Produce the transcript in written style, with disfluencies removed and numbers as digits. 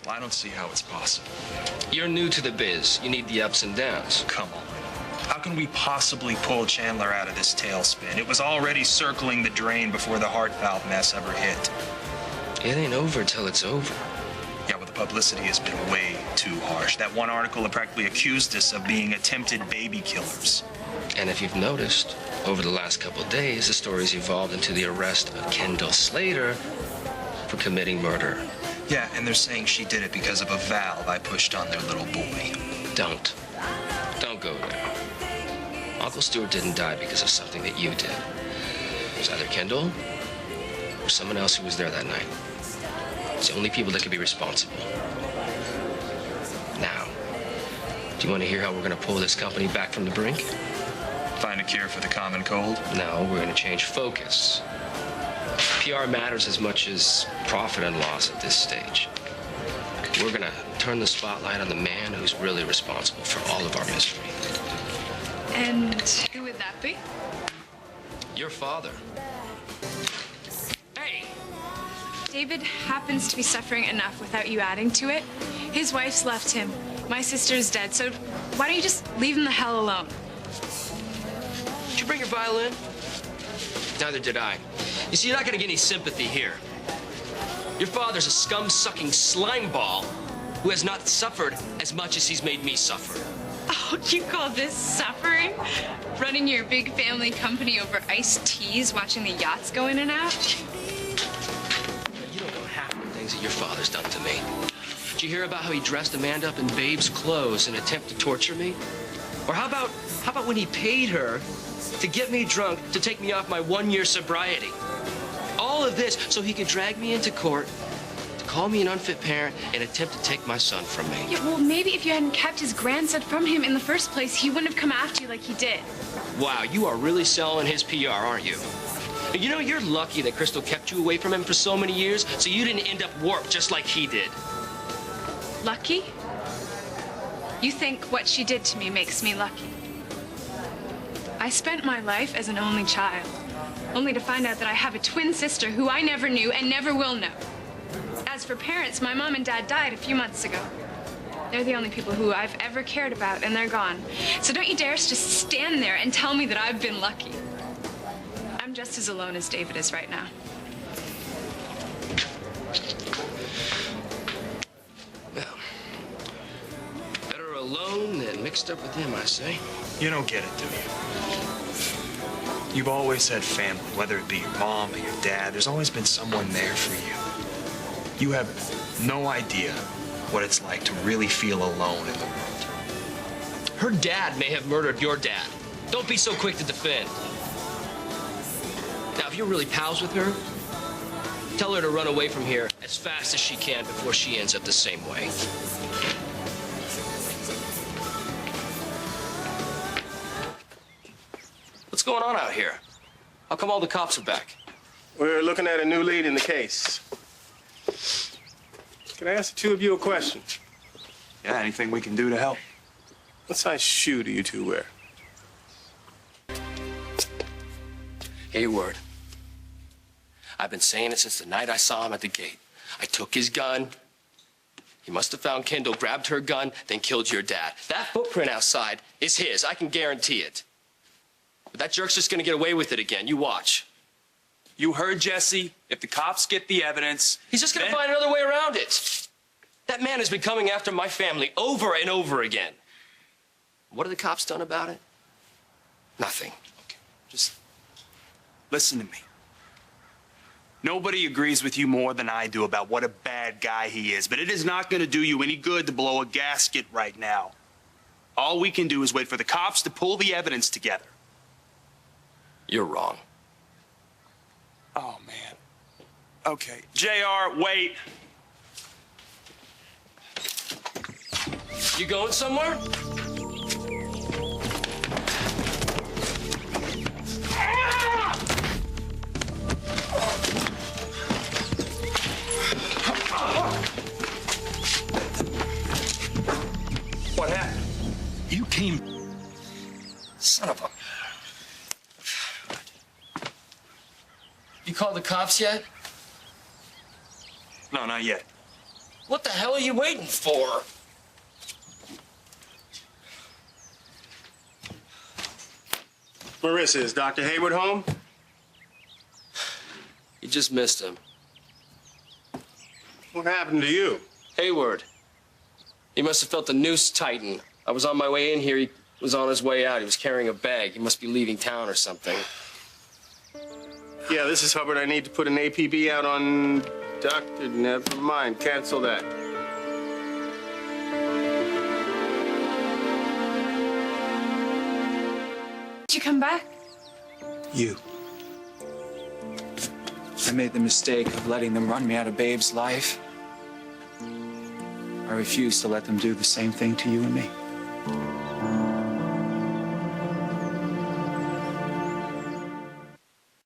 Well, I don't see how it's possible. You're new to the biz. You need the ups and downs. Come on. How can we possibly pull Chandler out of this tailspin? It was already circling the drain before the heart valve mess ever hit. It ain't over till it's over. Yeah, well, the publicity has been way too harsh. That one article that practically accused us of being attempted baby killers. And if you've noticed, over the last couple of days, the story's evolved into the arrest of Kendall Slater for committing murder. Yeah, and they're saying she did it because of a valve I pushed on their little boy. Don't go there. Uncle Stuart didn't die because of something that you did. It was either Kendall or someone else who was there that night. It's the only people that can be responsible. Now, do you want to hear how we're going to pull this company back from the brink? Find a cure for the common cold? No, we're going to change focus. PR matters as much as profit and loss at this stage. We're going to turn the spotlight on the man who's really responsible for all of our misery. And who would that be? Your father. Hey! David happens to be suffering enough without you adding to it. His wife's left him. My sister's dead, so why don't you just leave him the hell alone? Did you bring your violin? Neither did I. You see, you're not gonna get any sympathy here. Your father's a scum-sucking slimeball who has not suffered as much as he's made me suffer. Oh, you call this suffering? Running your big family company over iced teas, watching the yachts go in and out? You don't know half the things that your father's done to me. Did you hear about how he dressed Amanda up in Babe's clothes in an attempt to torture me? Or how about when he paid her to get me drunk to take me off my 1-year sobriety? All of this so he could drag me into court, to call me an unfit parent, and attempt to take my son from me. Yeah, well, maybe if you hadn't kept his grandson from him in the first place, he wouldn't have come after you like he did. Wow, you are really selling his PR, aren't you? You know, you're lucky that Crystal kept you away from him for so many years, so you didn't end up warped just like he did. Lucky? You think what she did to me makes me lucky? I spent my life as an only child, only to find out that I have a twin sister who I never knew and never will know. As for parents, my mom and dad died a few months ago. They're the only people who I've ever cared about, and they're gone. So don't you dare just stand there and tell me that I've been lucky. I'm just as alone as David is right now. Well, better alone than mixed up with him, I say. You don't get it, do you? You've always had family, whether it be your mom or your dad. There's always been someone there for you. You have no idea what it's like to really feel alone in the world. Her dad may have murdered your dad. Don't be so quick to defend. Now, if you're really pals with her, tell her to run away from here as fast as she can before she ends up the same way. What's going on out here? How come all the cops are back? We're looking at a new lead in the case. Can I ask the two of you a question? Yeah, anything we can do to help? What size shoe do you two wear? Hayward. I've been saying it since the night I saw him at the gate. I took his gun. He must have found Kendall, grabbed her gun, then killed your dad. That footprint outside is his. I can guarantee it. But that jerk's just gonna get away with it again. You watch. You heard Jesse. If the cops get the evidence... He's just gonna find another way around it. That man has been coming after my family over and over again. What have the cops done about it? Nothing. Okay, just listen to me. Nobody agrees with you more than I do about what a bad guy he is, but it is not going to do you any good to blow a gasket right now. All we can do is wait for the cops to pull the evidence together. You're wrong. Oh, man. Okay. JR, wait. You going somewhere? What happened? You came... Son of a... You called the cops yet? No, not yet. What the hell are you waiting for? Marissa, is Dr. Hayward home? You just missed him. What happened to you? Hayward. He must have felt the noose tighten. I was on my way in here. He was on his way out. He was carrying a bag. He must be leaving town or something. Yeah, this is Hubbard. I need to put an APB out on Dr. Never mind. Cancel that. Did you come back? You. I made the mistake of letting them run me out of Babe's life. I refuse to let them do the same thing to you and me.